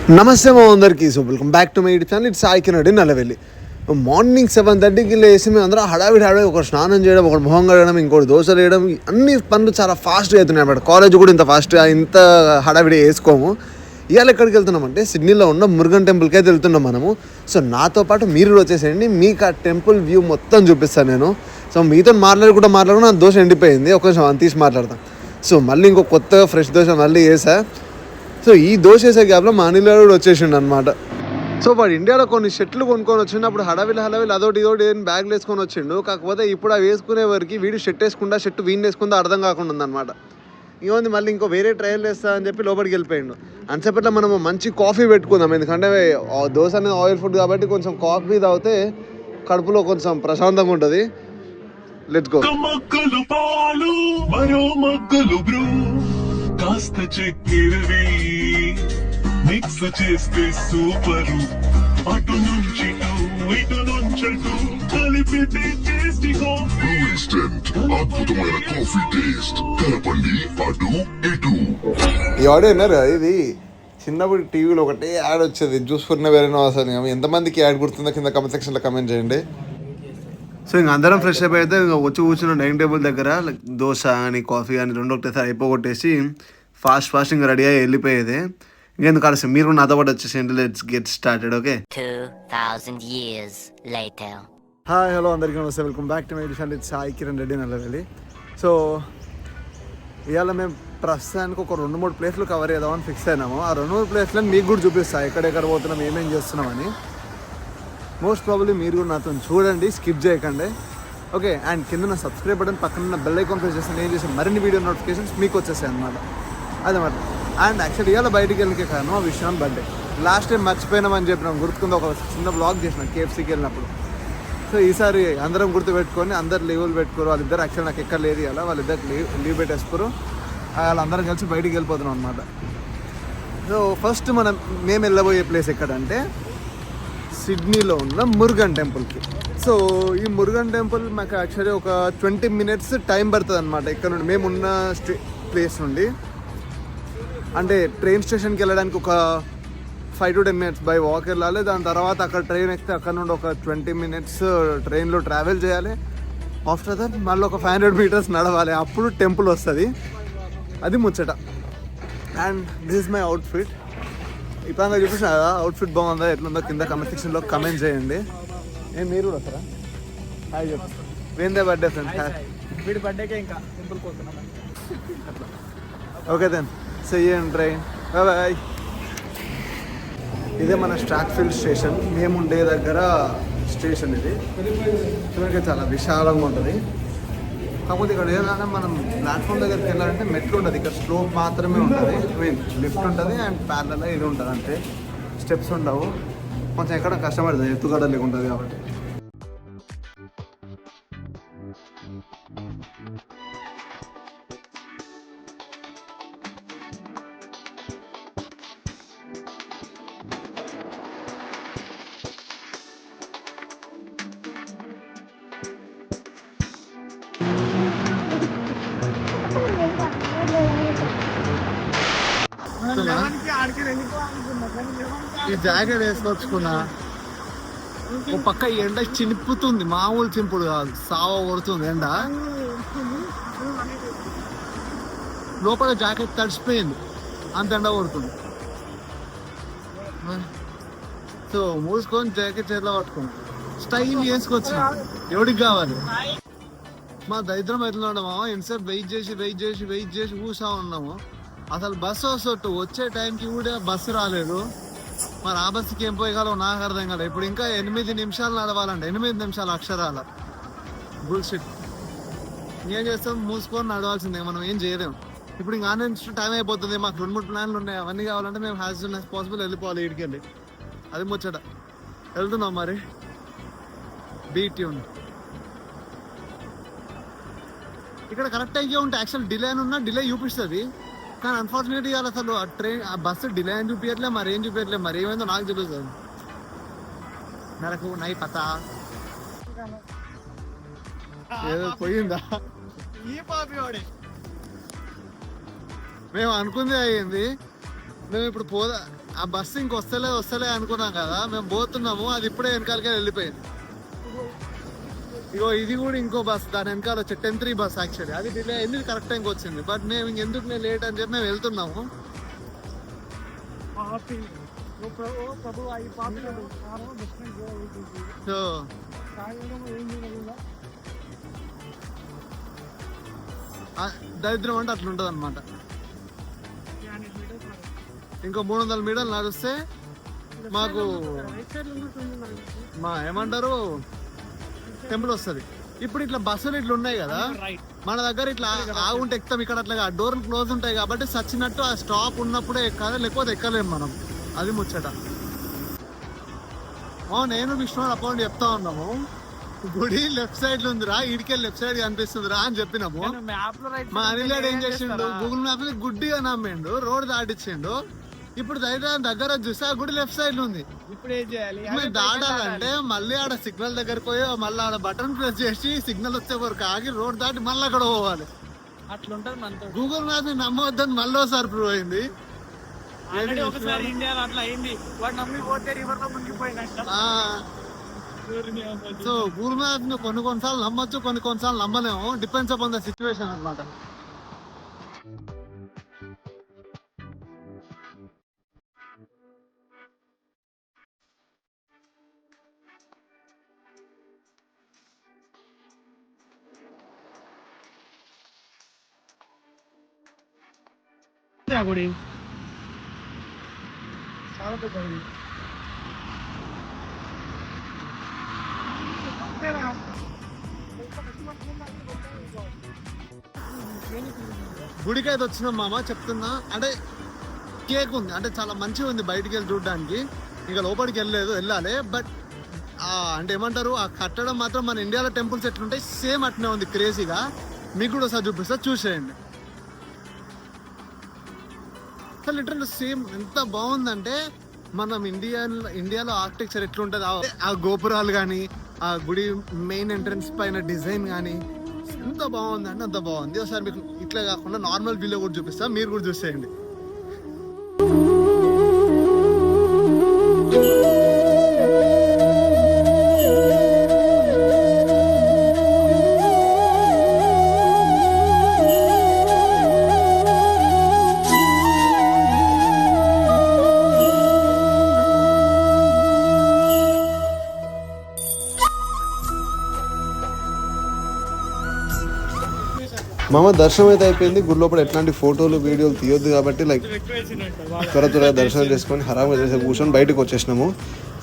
నమస్తే మా అందరికీ. So welcome back to my YouTube channel. It's Sai Kiran Nallavelli. Morning 7:30కి లేసి మేము అందరం హడావిడి ఒకటి స్నానం చేయడం, ఒకటి మొహం కడగడం, ఇంకోటి దోశలు వేయడం, అన్ని పనులు చాలా ఫాస్ట్గా అవుతున్నాయి అన్నమాట. కాలేజ్ కూడా ఇంత ఫాస్ట్గా ఇంత హడావిడి వేసుకోము. ఇవాళ ఎక్కడికి వెళ్తున్నామంటే సిడ్నీలో ఉన్న మురుగన్ టెంపుల్కి అయితే వెళ్తున్నాం మనము. సో నాతో పాటు మీరు కూడా వచ్చేసేయండి, మీకు ఆ టెంపుల్ వ్యూ మొత్తం చూపిస్తాను నేను. సో మీతో మాట్లాడుకుంటూ నా దోశ ఎండిపోయింది, ఒక నిమిషం తీసి మాట్లాడతాను. సో మళ్ళీ ఇంకో కొత్తగా ఫ్రెష్ దోశ మళ్ళీ వేసా. సో ఈ దోశ వేసే గ్యాప్లో మా అనిల్ కూడా వచ్చేసిండు అనమాట. సో వాడు ఇండియాలో కొన్ని షర్ట్లు కొనుక్కొని వచ్చినప్పుడు హడావిల్ అదోటి ఇదోటి బ్యాగ్లు వేసుకొని వచ్చిండు. కాకపోతే ఇప్పుడు అవి వేసుకునే వరకు వీడు షర్ట్ వేసుకుంటా షర్ట్ వీన్ వేసుకుంటా అర్థం కాకుండా ఉందన్నమాట. ఇంకొంది మళ్ళీ ఇంకో వేరే ట్రయల్ వేస్తా అని చెప్పి లోపలికి వెళ్ళిపోయిండు. అంతసేపట్లో మనం మంచి కాఫీ పెట్టుకుందాం, ఎందుకంటే దోశ అనేది ఆయిల్ ఫుడ్ కాబట్టి కొంచెం కాఫీ తాగితే కడుపులో కొంచెం ప్రశాంతంగా ఉంటుంది. Let's go. కాస్త చక్కెరవి మిక్స్ చేస్తే సూపరు, అటు నుంచి ఇటు నుంచి కలిపితే టేస్టీగా ఇన్స్టెంట్ అద్భుతమైన కాఫీ టేస్ట్. కలపండి అటు ఇటు. ఈ ఆడియో విన్నారు కదా, ఇది చిన్నప్పుడు టీవీలో ఒకటే యాడ్ వచ్చేది, జ్యూస్ ఫుడ్ వేరేనో. అసలు ఎంతమందికి యాడ్ గుర్తుందో కింద కమెంట్ సెక్షన్లో కమెంట్ చేయండి. సో ఇంక అందరం ఫ్రెష్ అప్ అయితే ఇంకా వచ్చి కూర్చున్న డైనింగ్ టేబుల్ దగ్గర దోశ కానీ కాఫీ కానీ రెండు ఒకటేసారి అయిపోగొట్టేసి ఫాస్ట్ ఇంకా రెడీ అయ్యి వెళ్ళిపోయేది. ఇంకెందుకు ఆలస్యం, మీరు నాతో పాటు వచ్చేసేయండి. Let's get started. Okay. 2000 years later. Hi hello అందరికీ నమస్తే, welcome back to my YouTube channel. It's Sai Kiran Reddy Nallavelli. So ఇవాళ మేము ప్రస్తుతానికి ఒక 2-3 ప్లేస్లు కవర్ చేద్దామని ఫిక్స్ అయినాము. ఆ 2-3 ప్లేస్లను మీకు కూడా చూపిస్తాను, ఎక్కడెక్కడ పోతున్నాం, ఏమేం చేస్తున్నామని. మోస్ట్ ప్రాబబ్లీ మీరు కూడా నాతో చూడండి, స్కిప్ చేయకండి. ఓకే. అండ్ కింద నా సబ్స్క్రైబ్ బటన్ పక్కన బెల్ ఐకాన్ ప్రెస్ చేస్తే నేను చేసే మరిన్ని వీడియో నోటిఫికేషన్స్ మీకు వచ్చేసాయి అన్నమాట. అదన్నమాట. అండ్ యాక్చువల్లీ ఇవాళ బయటికి వెళ్ళకే కారణం ఆ విషయం బర్త్డే. లాస్ట్ టైం మర్చిపోయినామని చెప్పినాం, గుర్తుకుంది, ఒక చిన్న బ్లాగ్ చేసినాం కేఎఫ్సీకి వెళ్ళినప్పుడు. సో ఈసారి అందరం గుర్తు పెట్టుకొని అందరు లీవులు పెట్టుకోరు. వాళ్ళిద్దరు యాక్చువల్ నాకు ఎక్కడ లేదు ఇలా, వాళ్ళిద్దరు లీవ్ పెట్టేసుకోరు. వాళ్ళందరం కలిసి బయటికి వెళ్ళిపోతున్నాం అనమాట. సో ఫస్ట్ మేము వెళ్ళబోయే ప్లేస్ ఎక్కడంటే సిడ్నీలో ఉన్న మురుగన్ టెంపుల్కి. సో ఈ మురుగన్ టెంపుల్ మాకు యాక్చువల్లీ ఒక 20 minutes టైం పడుతుంది అనమాట ఇక్కడ నుండి, మేమున్న ప్లేస్ నుండి. అంటే ట్రైన్ స్టేషన్కి వెళ్ళడానికి ఒక 5 to 10 minutes బై వాక్ వెళ్ళాలి. దాని తర్వాత అక్కడ ట్రైన్ ఎక్కితే అక్కడ నుండి ఒక 20 minutes ట్రైన్లో ట్రావెల్ చేయాలి. ఆఫ్టర్ దట్ మళ్ళీ ఒక 500 meters నడవాలి, అప్పుడు టెంపుల్ వస్తుంది. అది ముచ్చట. And this is my outfit. ఇప్పుడు చూపిస్తున్నా కదా, అవుట్ఫిట్ బాగుందా ఎట్లుందో కింద కమెంట్ సెక్షన్లో కమెంట్ చేయండి. మీరు కూడా వస్తారా? హాయ్ చెప్పు. వేందే బర్త్డే ఫ్రెండ్స్. వీడి బర్త్డేకే ఇంకా టెంపుల్ పోతున్నాం. Okay then see you in train. Bye. ఇదే మన స్ట్రాత్ఫీల్డ్ స్టేషన్, మేము ఉండే దగ్గర స్టేషన్ ఇది. చూడడానికి చాలా విశాలంగా ఉంటుంది. కాకపోతే ఇక్కడ ఏదైనా మనం ప్లాట్ఫామ్ దగ్గరికి వెళ్ళాలంటే మెట్లు ఉంటుంది, ఇక్కడ స్లోప్ మాత్రమే ఉంటుంది. లిఫ్ట్ ఉంటుంది అండ్ ప్యారలల్ ఇది ఉంటుంది, అంటే స్టెప్స్ ఉండవు. కొంచెం ఎక్కడ కష్టపడుతుంది, ఎత్తుగడలు ఉంటుంది కాబట్టి. ఈ జాకెట్ వేసుకొచ్చుకున్నా, ఒక పక్క ఎండ చినుపుతుంది, మామూలు చింపుడు కాదు, సావ కొడుతుంది ఎండ. లోపల జాకెట్ తడిసిపోయింది, అంత ఎండ కొడుతుంది. సో మూసుకొని జాకెట్ చేతిలో పట్టుకుంది, స్టైల్ వేసుకొచ్చిన. ఎవడికి కావాలి? మా దరిద్రం ఎట్లా ఉన్నామా, ఎంతసేపు వెయిట్ చేసి కూర్చో ఉన్నాము. అసలు బస్సు వస్తట్టు వచ్చే టైంకి కూడా బస్సు రాలేదు. మరి ఆ బస్సుకి ఏం పోయగలవు నాకు అర్థం కాదు. ఇప్పుడు ఇంకా 8 నిమిషాలు నడవాలంటే 8 నిమిషాలు అక్షరాల బుల్షిట్. ఏం చేస్తాం, మూసుకొని నడవాల్సిందే, మనం ఏం చేయలేము. ఇప్పుడు ఇంకా ఆన్లైన్ టైం అయిపోతుంది. మాకు 2-3 ప్లాన్లు ఉన్నాయి, అవన్నీ కావాలంటే మేము యాజ్ సూన్ యాజ్ పాసిబుల్ వెళ్ళిపోవాలి ఇక్కడికి వెళ్ళి. అది ముచ్చట. వెళ్తున్నాం మరి. Be tune. ఇక్కడ కరెక్ట్ అయ్యే ఉంటే యాక్చువల్ డిలే అని ఉన్నా డిలే చూపిస్తుంది, కానీ అన్ఫార్చునేట్లీ ఇవాళ అసలు ఆ ట్రైన్ ఆ బస్సు డిలే అని చూపించట్లే, మరి ఏం చూపించట్లేదు, మరి ఏమైందో నాకు తెలుస్తుంది. నాకు నై పతా ఏదో పోయిందా ఈ పాపి వాడే. మేము అనుకుంది అయ్యింది, మేము ఇప్పుడు ఆ బస్సు వస్తలే అనుకున్నాం కదా, మేము పోతున్నాము, అది ఇప్పుడే వెనకాలకే వెళ్ళిపోయింది. ఇగో ఇది కూడా ఇంకో బస్ దాని వెనకాల వచ్చే 10-3 బస్ యాక్చువల్లీ అది డిలే అయింది, కరెక్ట్ టైంకి వచ్చింది. బట్ మేము ఇంకెందుకు నేను లేట్ అని చెప్పి మేము వెళ్తున్నాము. సో దరిద్రం అంటే అట్లా ఉంటుంది అనమాట. ఇంకో 300 మీటర్లు నడిస్తే మాకు ఏమంటారు టెంపుల్ వస్తుంది. ఇప్పుడు ఇట్లా బస్సులు ఇట్లా ఉన్నాయి కదా, మన దగ్గర ఇట్లా ఆగుంటే ఎక్కుతాం, ఇక్కడ అట్లా డోర్లు క్లోజ్ ఉంటాయి కాబట్టి సచ్చినట్టు ఆ స్టాప్ ఉన్నప్పుడే ఎక్కాలి, లేకపోతే ఎక్కలేము మనం. అది ముచ్చట. నేను విష్ణు అకౌంట్ చెప్తా ఉన్నాము, గుడి లెఫ్ట్ సైడ్ లో ఉందిరా, ఇడికెళ్ళి లెఫ్ట్ సైడ్ కనిపిస్తుందిరా అని చెప్పినాము. మా అనిలేడు ఏం చేసిండు, గూగుల్ మ్యాప్ లో గుడ్డిగా నమ్మిండు, రోడ్ దాటిచ్చిండు. ఇప్పుడు దగ్గర చూస్తే ఆ గుడి లెఫ్ట్ సైడ్ లో ఉంది. ఇప్పుడు ఏం చేయాలి, మేము దాటాలంటే మళ్ళీ ఆడ సిగ్నల్ దగ్గరకు పోయి మళ్ళీ ఆడ బటన్ ప్రెస్ చేసి సిగ్నల్ వచ్చే వరకు ఆగి రోడ్ దాటి మళ్ళీ అక్కడ పోవాలి. అట్లుంటది మనతో. గూగుల్ మ్యాప్ నమ్మవద్దని మళ్ళీ ఒకసారి ప్రూవ్ అయింది. సో గూగుల్ మ్యాప్ కొన్నిసార్లు నమ్మొచ్చు, కొన్నిసార్లు నమ్మలేము. డిపెండ్స్ అపాన్ ద సిచ్యువేషన్ అన్నమాట. గుడి చాలా పెద్ద గుడి. గుడికి అయితే వచ్చినాం మామ, చెప్తున్నా. అంటే కేక్ ఉంది, అంటే చాలా మంచిగా ఉంది బయటికి వెళ్ళి చూడడానికి. ఇంకా లోపలికి వెళ్ళాలి. బట్ అంటే ఏమంటారు, ఆ కట్టడం మాత్రం మన ఇండియాలో టెంపుల్స్ ఎట్లుంటాయి సేమ్ అట్నే ఉంది, క్రేజీగా. మీకు కూడా ఒకసారి చూపిస్తా, చూసేయండి. అసలు లిటరల్ సేమ్ ఎంత బాగుందంటే, మనం ఇండియాలో ఆర్కిటెక్చర్ ఎట్లుంటుంది, ఆ గోపురాలు కానీ, ఆ గుడి మెయిన్ ఎంట్రన్స్ పైన డిజైన్ కానీ ఎంత బాగుందంటే అంత బాగుంది. ఒకసారి మీకు ఇట్లా కాకుండా నార్మల్ వ్యూలో కూడా చూపిస్తా, మీరు కూడా చూసేయండి. మామ దర్శనం అయితే అయిపోయింది. గుడి లోపల ఎట్లాంటి ఫోటోలు వీడియోలు తీయొద్దు కాబట్టి త్వరగా దర్శనం చేసుకొని హరాగా చేసి కూర్చొని బయటకు వచ్చేసినాము.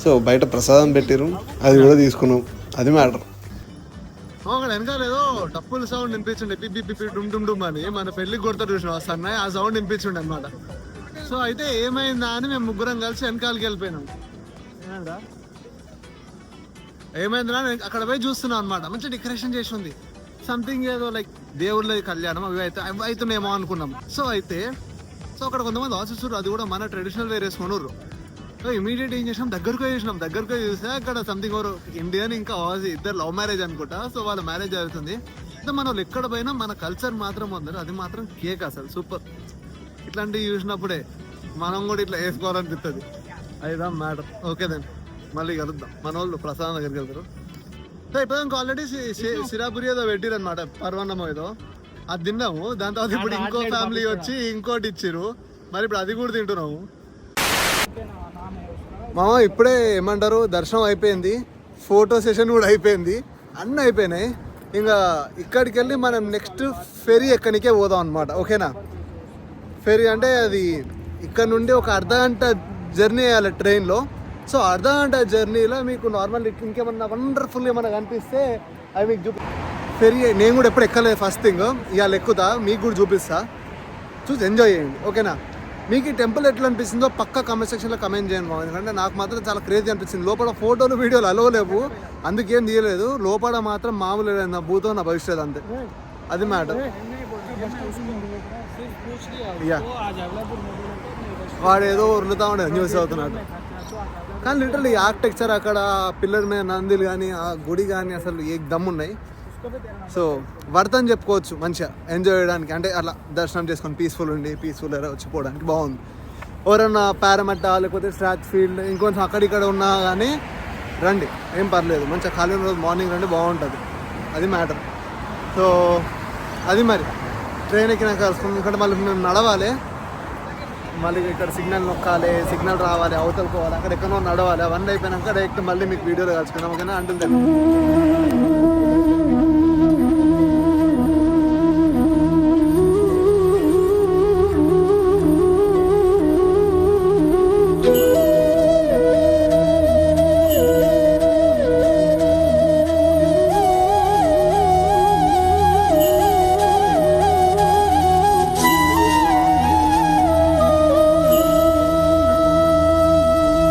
సో బయట ప్రసాదం పెట్టిరు, అది కూడా తీసుకున్నాం. అది మ్యాటర్. వెనకాల ఏదో డప్పుల సౌండ్ వినిపించండి, పిప్పి డుమ్ డుమ్ డుమ్ అని. మన పెళ్లికి కొడతారు చూసిన సన్నాయి, ఆ సౌండ్ వినిపించండి అనమాట. సో అయితే ఏమైందా అని మేము ముగ్గురం కలిసి వెనకాలకి వెళ్ళిపోయినాం. ఏమైందా అక్కడ పోయి చూస్తున్నాం అనమాట. మంచి డెకరేషన్ చేసి ఉంది, సంథింగ్ ఏదో లైక్ దేవుళ్ళ కళ్యాణం అవి అవుతున్నాయేమో అనుకున్నాం. సో అక్కడ కొంతమంది ఆశిస్తారు, అది కూడా మన ట్రెడిషనల్ వేర్ వేసుకున్నారు. సో ఇమీడియట్ ఏం చేసినాం, దగ్గరకు చూస్తే అక్కడ సంథింగ్ ఎవరు ఇండియన్ ఇంకా ఆజీ ఇద్దరు లవ్ మ్యారేజ్ అనుకుంటా. సో వాళ్ళ మ్యారేజ్ జరుగుతుంది. అంటే మనం ఎక్కడ పోయినా మన కల్చర్ మాత్రం ఉంది, అది మాత్రం కేక్. అసలు సూపర్. ఇట్లాంటివి చూసినప్పుడే మనం కూడా ఇట్లా వేసుకోవాలనిపిస్తుంది. అయిదా మ్యాటర్. ఓకే దెన్ మళ్ళీ కలుద్దాం. మన వాళ్ళు ప్రసాదం దగ్గరికి వెళ్తారు. సో ఇప్పుడు ఆల్రెడీ సిరాపురి ఏదో పెట్టిరు అనమాట, పర్వన్నం ఏదో, అది తిన్నాము. దాని తర్వాత ఇప్పుడు ఇంకో ఫ్యామిలీ వచ్చి ఇంకోటి ఇచ్చిరు, మరి ఇప్పుడు అది కూడా తింటున్నాము. మామ ఇప్పుడే ఏమంటారు, దర్శనం అయిపోయింది, ఫోటో సెషన్ కూడా అయిపోయింది, అన్నీ అయిపోయినాయి. ఇంకా ఇక్కడికి వెళ్ళి మనం నెక్స్ట్ ఫెరీ ఎక్కడికే పోదాం అనమాట. ఓకేనా? ఫెరీ అంటే అది ఇక్కడ నుండి ఒక అర్ధగంట జర్నీ చేయాలి ట్రైన్లో. సో అర్ధగంట జర్నీలో మీకు నార్మల్ ఇంకేమన్నా వండర్ఫుల్ ఏమన్నా కనిపిస్తే అవి మీకు ఫెరీ నేను కూడా ఎప్పుడు ఎక్కలేదు, ఫస్ట్ థింగ్ ఇవాళ ఎక్కుతా, మీకు కూడా చూపిస్తా, చూసి ఎంజాయ్ చేయండి. ఓకేనా? మీకు ఈ టెంపుల్ ఎట్లా అనిపిస్తుందో పక్క కామెంట్ సెక్షన్లో కమెంట్ చేయండి. ఎందుకంటే నాకు మాత్రం చాలా క్రేజీ అనిపిస్తుంది. లోపల ఫోటోలు వీడియోలు అలవలేవు, అందుకేం తీయలేదు. లోపల మాత్రం మామూలు నా భూతో నా భవిష్యత్, అంతే. అది మ్యాటర్. వాడు ఏదో ఉరులుతా ఉండే న్యూస్ అవుతున్నాడు. కానీ లిటరల్లీ ఆర్కిటెక్చర్ అక్కడ పిల్లర్ మీద నందిలు కానీ, ఆ గుడి కానీ అసలు ఏ దమ్ ఉన్నాయి. సో వర్త్ అని చెప్పుకోవచ్చు. మంచిగా ఎంజాయ్ చేయడానికి, అంటే అలా దర్శనం చేసుకొని పీస్ఫుల్ వచ్చిపోవడానికి బాగుంది. ఎవరన్నా పారమట్ట లేకపోతే స్ట్రాచ్ ఫీల్డ్ ఇంకొంచెం అక్కడిక్కడ ఉన్నా కానీ రండి, ఏం పర్లేదు. మంచిగా ఖాళీ ఉన్న రోజు మార్నింగ్ రండి, బాగుంటుంది. అది మ్యాటర్. సో అది మరి ట్రైన్ ఎక్కినాక కలుసుకుంటాం. ఎందుకంటే మళ్ళీ మేము నడవాలి, మళ్ళీ ఇక్కడ సిగ్నల్ నొక్కాలి, సిగ్నల్ రావాలి, అవతల పోవాలి, అక్కడ ఎక్కడో నడవాలి. అవన్నీ అయిపోయినాక డైరెక్ట్ మళ్ళీ మీకు వీడియోలో కలుసుకుందాం. ఓకేనా? అంటుంది